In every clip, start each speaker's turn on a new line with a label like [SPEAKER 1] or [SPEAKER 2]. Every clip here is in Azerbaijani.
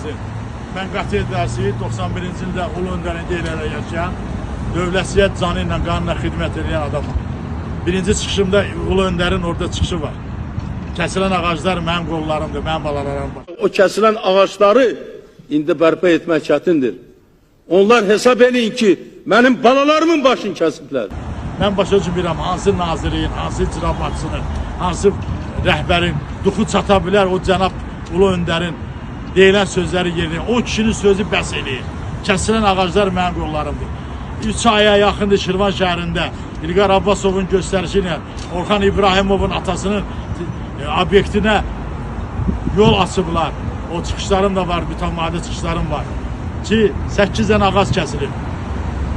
[SPEAKER 1] bilsin. Mən Qətiyyə dərsi 91-ci ildə Ulu Öndərin deyirlərə yaşayan, dövlətsiyyət canı ilə, qanunla xidmət edən adamım. Birinci çıxışımda Ulu Öndərin orada çıxışı var. Kəsilən ağaclar mənim qollarımdır, mənim balalarımdır.
[SPEAKER 2] O kəsilən ağaçları indi bərpa etmək çətindir. Onlar hesab edin ki, mənim balalarımın başını kəsiblər.
[SPEAKER 1] Mən başa düşmürəm, hansı nazirin, hansı icra başçının, hansı rəhbərin duxu çata bilər o cənab Ulu Öndərin deyilən sözləri yerinə. O kişinin sözü bəs eləyir. Kəsilən ağaclar mənim qollarımdır. 3 aya yaxındır Şirvan şəhərində İlqar Abbasovun göstərişi ilə Orxan İbrahimovun atasının obyektinə yol açıblar. O çıxışlarım da var, mütəmadi çıxışlarım var. Ki 8 dənə ağac kəsilir.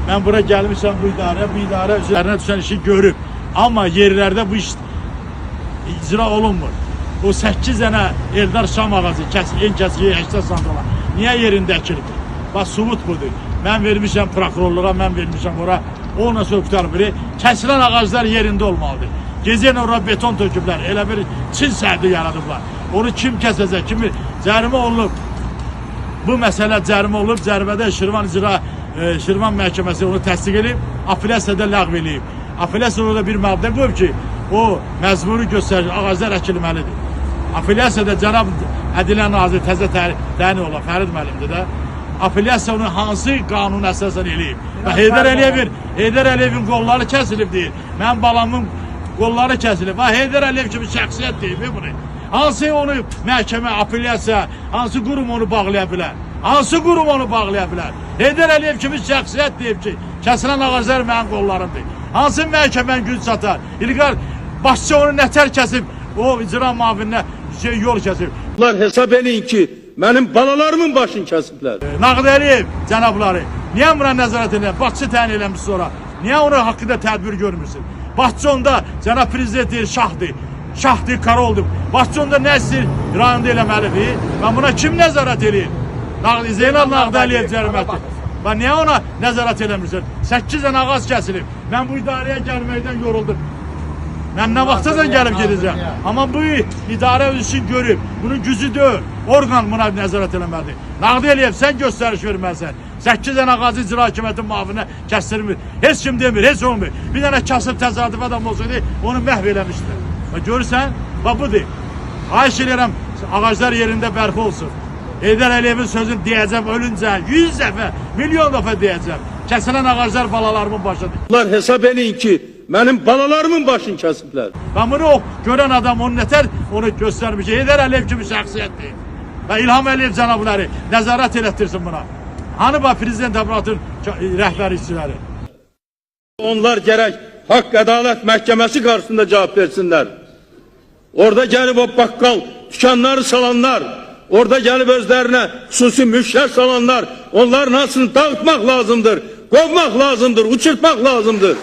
[SPEAKER 1] Mən bura gəlmişəm bu idarə üzərinə düşən işi görüb. Amma yerlərdə bu iş icra olunmur. O 8 dənə Eldar Şam ağacı en kəskiyi 80 sant olan. Niyə yerində əkilib? Bax, subut budur. Mən vermişəm prokurorluğa, mən vermişəm ora. Onunla sonra qutarım biri. Kəsilən ağaclar yerində olmalıdır. Gecən ora beton töküblər. Elə bir Çin sərdi yaradıblar. Onu kim kəsəcək, kimi cərimə olunub. Bu məsələ cərimə olub, cərimədə Şirvan məhkəməsi onu təsdiq edib, apellyasiyada ləğv edib. Apellyasiyada bir maddə qoyub ki, o məzmunu göstərir, ağaclar əkilməlidir. Apellyasiyada cənab Ədliyyə Naziri təzə təyin olan Fərid müəllimdir də. Apellyasiya onu hansı qanun əsasən eləyib? Və Heydər Əliyevin qolları kəsilib deyir. Mənim balamın qolları kəsilib. Və Heydər Əliyev kimi şəxsiyyət deyib bunu. Hansı onu məhkəmə, apellyasiya, hansı qurum onu bağlaya bilər? Hansı qurum onu bağlaya bilər? Heydər Əliyev kimi şəxsiyyət deyib ki, kəsilən ağaclar mənim qollarımdır. Hansı məhkəmən güc çatar? İlqar başçı onu nətər kəsib, o icra mavininə yol kəsib.
[SPEAKER 2] Bunlar hesab edin ki, mənim balalarımın başını kəsiblər.
[SPEAKER 1] Nağd Əliyev cənabları, niyə buna nəzarət edirlər? Başçı təyin eləmiş sonra. Niyə onun haqqında tədbir görmürsün? Başçı onda cənab prezident deyir, şahdır. Şahdır, karoldur. Başçı onda nə istəyir? Rayonda eləməlidir. Və buna kim nəzarət edir? Zeynal Nağd Əliyev cəriməti. Və niyə ona nəzarət eləmirsən? 8 dənə ağac kəsilib. Mən bu idarəyə gəlməkdən yoruldum. Mən nə vaxtadan gəlib gedəcəm. Amma bu idarə öz işini görüb. Bunun gücü deyil. Orqan buna nəzarət eləməlidir. Nağd Əliyev, sən göstəriş verməlisən. 8 dənə ağacı icra hakimiyyətin mavininə kəsdirmir. Heç kim demir, heç olmur. Bir dənə kasıb təsadüf adam olsaydı, onu məhv eləmişdir. Və görürsən, bax budur. Xahiş edirəm, ağaclar yerində bərpa olsun. Heydər Əliyevin sözünü deyəcəm, ölüncə, 100 dəfə, milyon dəfə deyəcəm. Kəsilən ağaclar balalarımın başıdır.
[SPEAKER 2] Bunlar hesab edin ki, mənim balalarımın başını kəsiblər.
[SPEAKER 1] Və bunu görən adam onu nətər onu göstərmiş. Heydər Əliyev kimi şəxsiyyətdir. Və İlham Əliyev cənabları nəzarət elətdirsin buna. Hani bax, prezident təbliğatın rəhbəri işçiləri.
[SPEAKER 2] Onlar gərək haqq ədalət məhkəməsi qarşısında cavab versinlər. Orada gəlib o bakkal dükanları salanlar, orada gəlib özlərinə xüsusi mülklər salanlar, onların hamısını dağıtmaq lazımdır, qovmaq lazımdır, uçurtmaq lazımdır.